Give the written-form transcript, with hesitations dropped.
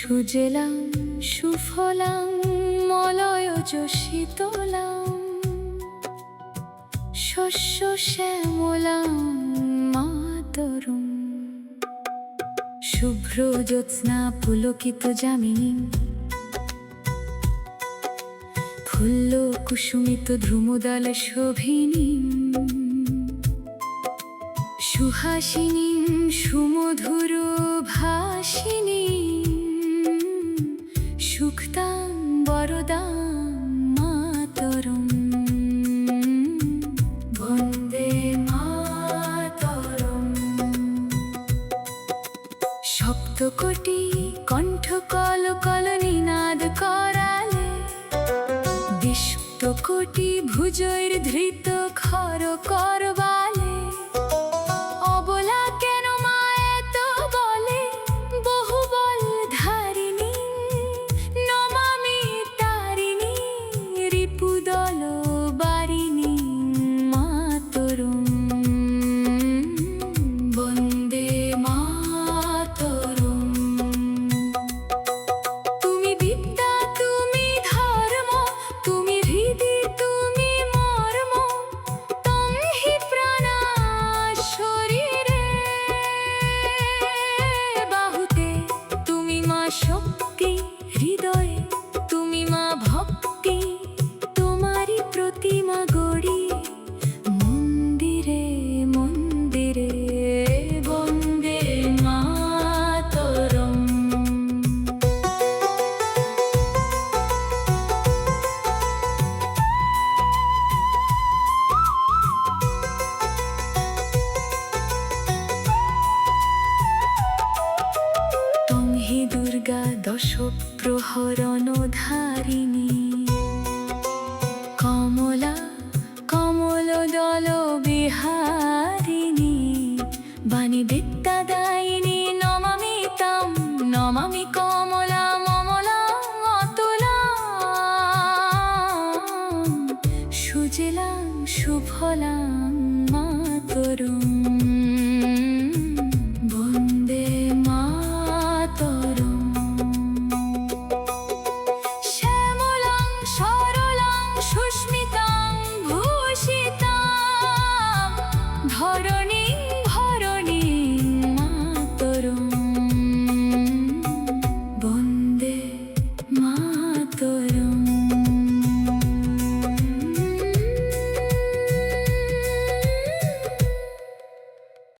সুজলাং সুফলাং মলয়জ শীতলাং শস্য শ্যামলাং মাতরম। শুভ্র জ্যোৎস্না পুলকিত যামিনী, ফুল্ল কুসুমিত ধ্রুমদল শোভিনী, সুহাসিনী সুমধুর ভাসিনী, সুক্তাং বরদাং মাতরম। বন্দে মাতরম। সপ্তকোটি কণ্ঠ কল কল নিনাদ করালে, বিশ্বকোটি ভুজৈর ধৃত খর করবালে। অবলা কেন মা এত বলে, বহুবল ধারিণী, নমামি তারিণী, রিপুদল বারিণী মাতরম। বন্দে মাতরম। তুমি বিদ্যা, তুমি ধর্ম, তুমি হৃদি, তুমি মর্ম, তং হি প্রাণা শরীরে। বাহুতে তুমি মা শক্তি, হৃদয়ে তুমি মা ভক্তি, তোমারই প্রতিমা গড়ি মন্দিরে মন্দিরে। বন্দে মাতরম। তং হি দুর্গা দশ প্রহরণ ধারিণী, কমলা কমল দল বিহারিণী, বাণী বিদ্যাদায়িনী, নমামি তাম, নমামি কমলা মমলা অতুলা। সুজলাং সুফলাং মাতরম।